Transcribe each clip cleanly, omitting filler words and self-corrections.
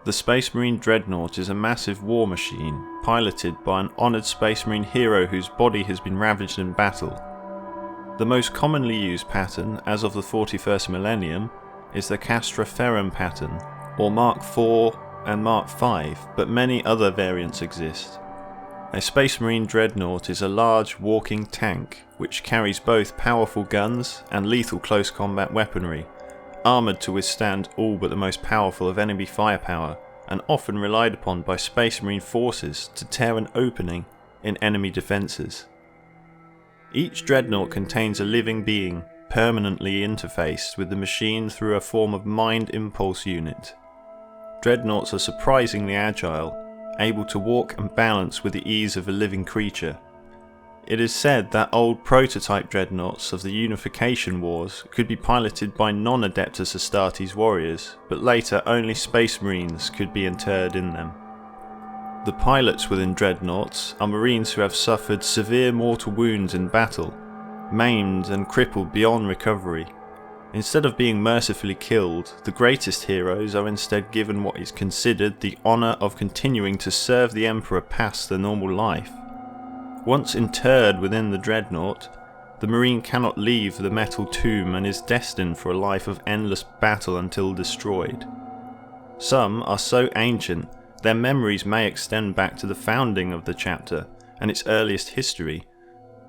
The Space Marine Dreadnought is a massive war machine, piloted by an honoured Space Marine hero whose body has been ravaged in battle. The most commonly used pattern, as of the 41st millennium, is the Castra Ferrum pattern, or Mark IV and Mark V, but many other variants exist. A Space Marine Dreadnought is a large walking tank, which carries both powerful guns and lethal close combat weaponry, armoured to withstand all but the most powerful of enemy firepower, and often relied upon by Space Marine forces to tear an opening in enemy defences. Each Dreadnought contains a living being, permanently interfaced with the machine through a form of mind impulse unit. Dreadnoughts are surprisingly agile, able to walk and balance with the ease of a living creature. It is said that old prototype dreadnoughts of the Unification Wars could be piloted by non-Adeptus Astartes warriors, but later only Space Marines could be interred in them. The pilots within dreadnoughts are Marines who have suffered severe mortal wounds in battle, maimed and crippled beyond recovery. Instead of being mercifully killed, the greatest heroes are instead given what is considered the honour of continuing to serve the Emperor past their normal life. Once interred within the dreadnought, the Marine cannot leave the metal tomb and is destined for a life of endless battle until destroyed. Some are so ancient, their memories may extend back to the founding of the chapter and its earliest history.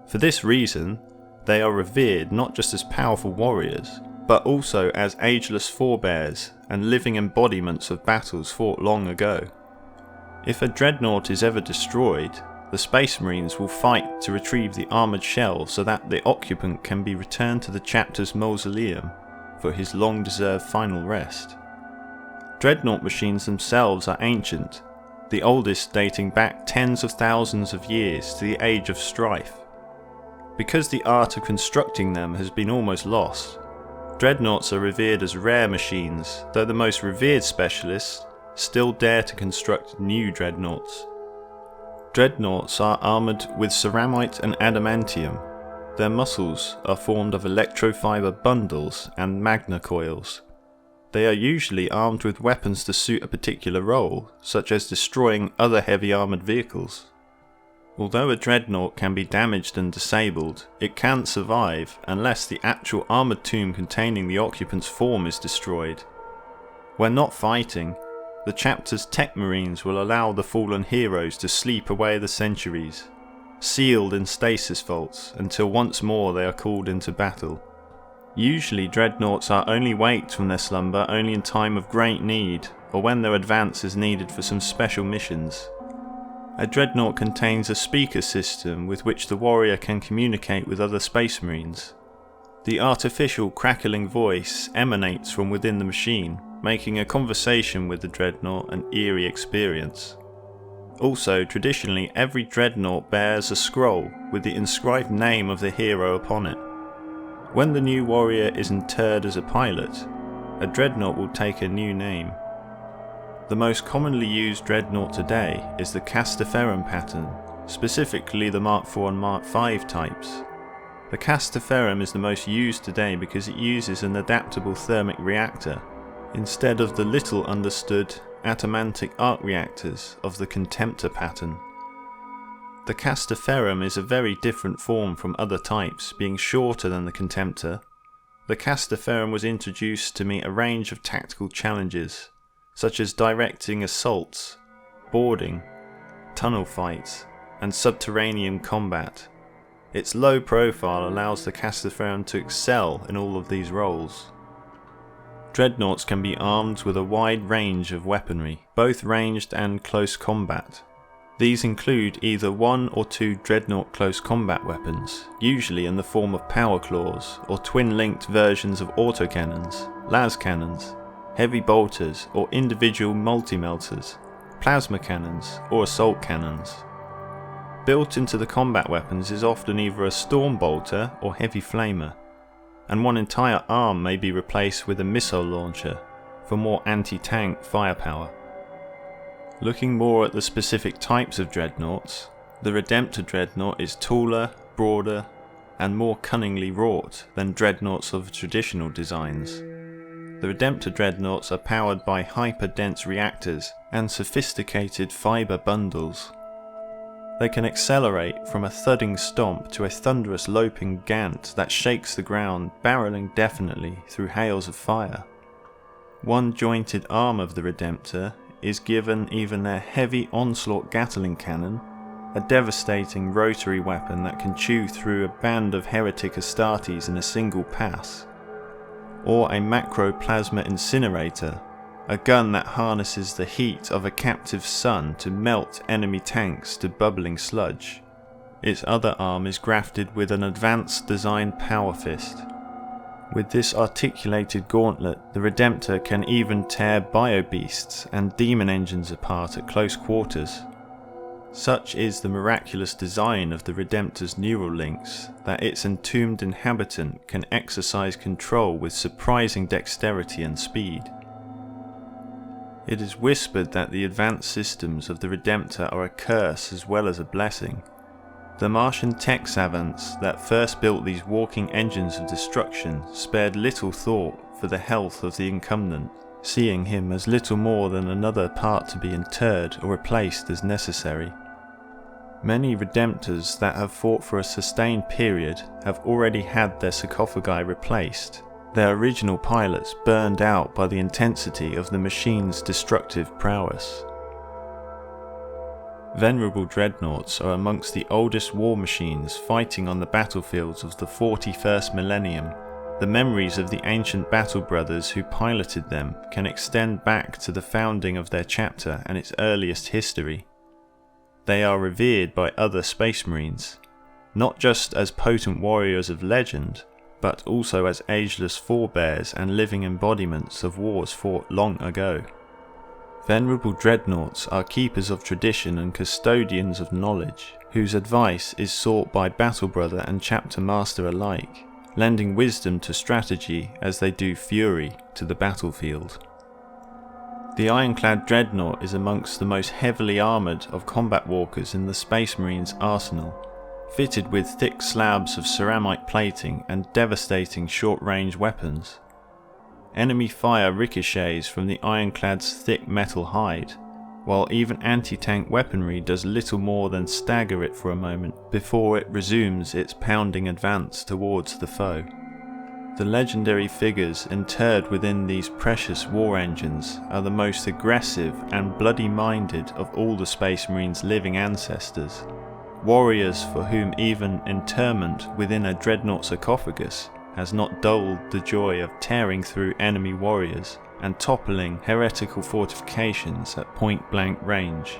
For this reason, they are revered not just as powerful warriors, but also as ageless forebears and living embodiments of battles fought long ago. If a dreadnought is ever destroyed, the Space Marines will fight to retrieve the armoured shell so that the occupant can be returned to the chapter's mausoleum for his long-deserved final rest. Dreadnought machines themselves are ancient, the oldest dating back tens of thousands of years to the Age of Strife. Because the art of constructing them has been almost lost, dreadnoughts are revered as rare machines, though the most revered specialists still dare to construct new dreadnoughts. Dreadnoughts are armoured with ceramite and adamantium. Their muscles are formed of electrofibre bundles and magna coils. They are usually armed with weapons to suit a particular role, such as destroying other heavy armoured vehicles. Although a dreadnought can be damaged and disabled, it can survive unless the actual armoured tomb containing the occupant's form is destroyed. When not fighting, the chapter's tech marines will allow the fallen heroes to sleep away the centuries, sealed in stasis vaults until once more they are called into battle. Usually dreadnoughts are only waked from their slumber only in time of great need, or when their advance is needed for some special missions. A dreadnought contains a speaker system with which the warrior can communicate with other Space Marines. The artificial crackling voice emanates from within the machine, making a conversation with the dreadnought an eerie experience. Also, traditionally, every dreadnought bears a scroll with the inscribed name of the hero upon it. When the new warrior is interred as a pilot, a dreadnought will take a new name. The most commonly used dreadnought today is the Castra Ferrum pattern, specifically the Mark IV and Mark V types. The Castra Ferrum is the most used today because it uses an adaptable thermic reactor, instead of the little understood atomantic arc reactors of the Contemptor pattern. The Castra Ferrum is a very different form from other types, being shorter than the Contemptor. The Castra Ferrum was introduced to meet a range of tactical challenges, such as directing assaults, boarding, tunnel fights, and subterranean combat. Its low profile allows the Castra Ferrum to excel in all of these roles. Dreadnoughts can be armed with a wide range of weaponry, both ranged and close combat. These include either 1 or 2 dreadnought close combat weapons, usually in the form of power claws or twin-linked versions of autocannons, las cannons, heavy bolters or individual multi-melters, plasma cannons or assault cannons. Built into the combat weapons is often either a storm bolter or heavy flamer, and one entire arm may be replaced with a missile launcher for more anti-tank firepower. Looking more at the specific types of dreadnoughts, the Redemptor dreadnought is taller, broader, and more cunningly wrought than dreadnoughts of traditional designs. The Redemptor Dreadnoughts are powered by hyper-dense reactors and sophisticated fibre bundles. They can accelerate from a thudding stomp to a thunderous loping gant that shakes the ground, barreling definitely through hails of fire. One jointed arm of the Redemptor is given even their heavy onslaught Gatling cannon, a devastating rotary weapon that can chew through a band of heretic Astartes in a single pass, or a macroplasma incinerator, a gun that harnesses the heat of a captive sun to melt enemy tanks to bubbling sludge. Its other arm is grafted with an advanced design power fist. With this articulated gauntlet, the Redemptor can even tear bio-beasts and demon engines apart at close quarters. Such is the miraculous design of the Redemptor's neural links that its entombed inhabitant can exercise control with surprising dexterity and speed. It is whispered that the advanced systems of the Redemptor are a curse as well as a blessing. The Martian tech savants that first built these walking engines of destruction spared little thought for the health of the incumbent, seeing him as little more than another part to be interred or replaced as necessary. Many Redemptors that have fought for a sustained period have already had their sarcophagi replaced, their original pilots burned out by the intensity of the machine's destructive prowess. Venerable Dreadnoughts are amongst the oldest war machines fighting on the battlefields of the 41st millennium. The memories of the ancient battle brothers who piloted them can extend back to the founding of their chapter and its earliest history. They are revered by other Space Marines, not just as potent warriors of legend, but also as ageless forebears and living embodiments of wars fought long ago. Venerable Dreadnoughts are keepers of tradition and custodians of knowledge, whose advice is sought by battle brother and chapter master alike, lending wisdom to strategy as they do fury to the battlefield. The Ironclad Dreadnought is amongst the most heavily armoured of combat walkers in the Space Marines' arsenal, fitted with thick slabs of ceramite plating and devastating short-range weapons. Enemy fire ricochets from the Ironclad's thick metal hide, while even anti-tank weaponry does little more than stagger it for a moment before it resumes its pounding advance towards the foe. The legendary figures interred within these precious war engines are the most aggressive and bloody-minded of all the Space Marines' living ancestors, warriors for whom even interment within a dreadnought sarcophagus has not dulled the joy of tearing through enemy warriors and toppling heretical fortifications at point-blank range.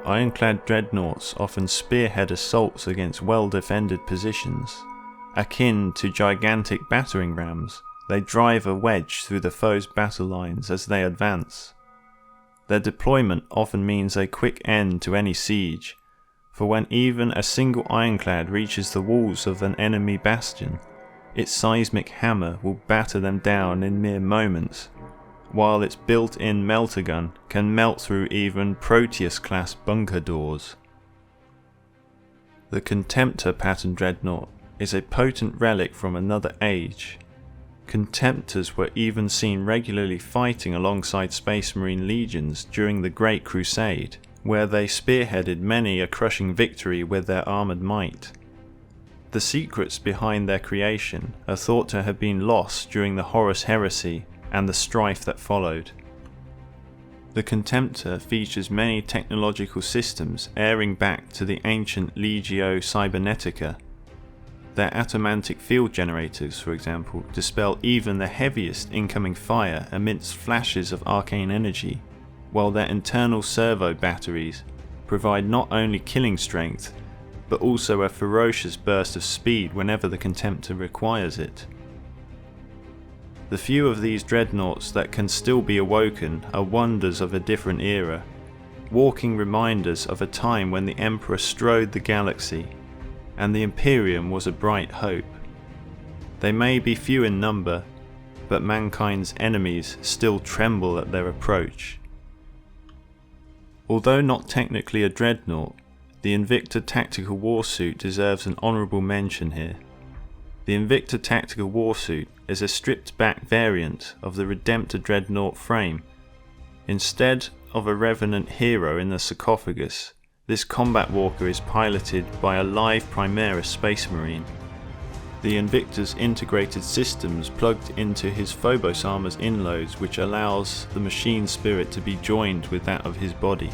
Ironclad dreadnoughts often spearhead assaults against well-defended positions. Akin to gigantic battering rams, they drive a wedge through the foe's battle lines as they advance. Their deployment often means a quick end to any siege, for when even a single ironclad reaches the walls of an enemy bastion, its seismic hammer will batter them down in mere moments, while its built-in melter gun can melt through even Proteus-class bunker doors. The Contemptor pattern dreadnought is a potent relic from another age. Contemptors were even seen regularly fighting alongside Space Marine legions during the Great Crusade, where they spearheaded many a crushing victory with their armoured might. The secrets behind their creation are thought to have been lost during the Horus Heresy and the strife that followed. The Contemptor features many technological systems airing back to the ancient Legio Cybernetica. Their atomantic field generators, for example, dispel even the heaviest incoming fire amidst flashes of arcane energy, while their internal servo batteries provide not only killing strength, but also a ferocious burst of speed whenever the Contemptor requires it. The few of these dreadnoughts that can still be awoken are wonders of a different era, walking reminders of a time when the Emperor strode the galaxy, and the Imperium was a bright hope. They may be few in number, but mankind's enemies still tremble at their approach. Although not technically a dreadnought, the Invicta Tactical Warsuit deserves an honourable mention here. The Invicta Tactical Warsuit is a stripped back variant of the Redemptor Dreadnought frame. Instead of a revenant hero in the sarcophagus, this combat walker is piloted by a live Primaris Space Marine. The Invictor's integrated systems plugged into his Phobos armor's inloads, which allows the machine spirit to be joined with that of his body.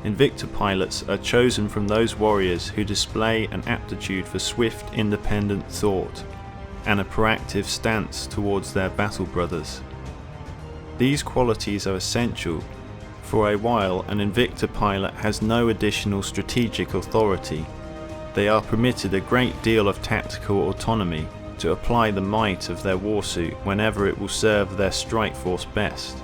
Invictor pilots are chosen from those warriors who display an aptitude for swift, independent thought and a proactive stance towards their battle brothers. These qualities are essential. For a while, an Invictor pilot has no additional strategic authority. They are permitted a great deal of tactical autonomy to apply the might of their warsuit whenever it will serve their strike force best.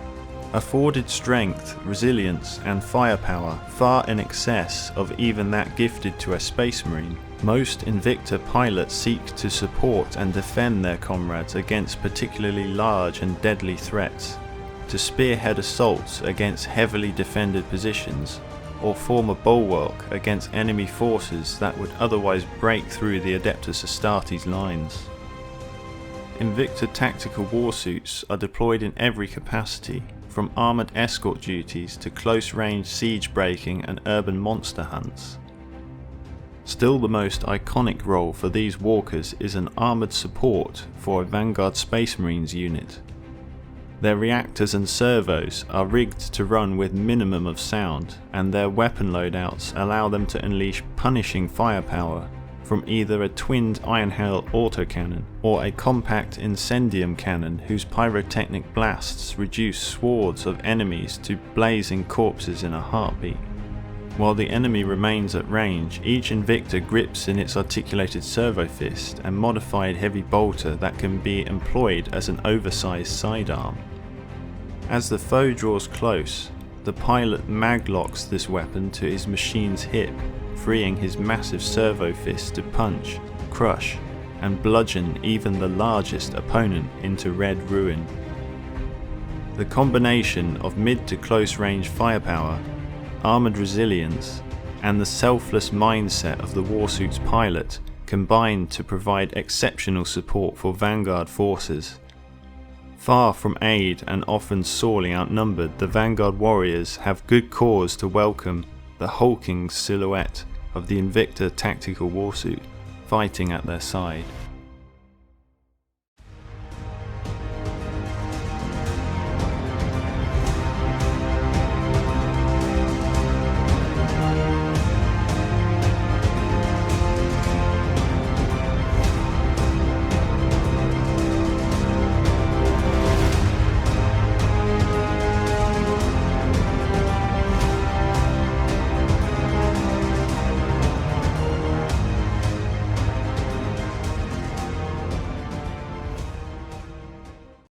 Afforded strength, resilience and firepower far in excess of even that gifted to a Space Marine, most Invictor pilots seek to support and defend their comrades against particularly large and deadly threats, to spearhead assaults against heavily defended positions, or form a bulwark against enemy forces that would otherwise break through the Adeptus Astartes lines. Invictor tactical warsuits are deployed in every capacity, from armoured escort duties to close-range siege breaking and urban monster hunts. Still, the most iconic role for these walkers is an armoured support for a Vanguard Space Marines unit. Their reactors and servos are rigged to run with minimum of sound, and their weapon loadouts allow them to unleash punishing firepower from either a twinned Iron Hail autocannon or a compact incendium cannon whose pyrotechnic blasts reduce swords of enemies to blazing corpses in a heartbeat. While the enemy remains at range, each Invictor grips in its articulated servo fist a modified heavy bolter that can be employed as an oversized sidearm. As the foe draws close, the pilot maglocks this weapon to his machine's hip, freeing his massive servo fist to punch, crush, and bludgeon even the largest opponent into red ruin. The combination of mid to close range firepower, armoured resilience, and the selfless mindset of the warsuit's pilot combine to provide exceptional support for Vanguard forces. Far from aid and often sorely outnumbered, the Vanguard warriors have good cause to welcome the hulking silhouette of the Invictor tactical warsuit fighting at their side.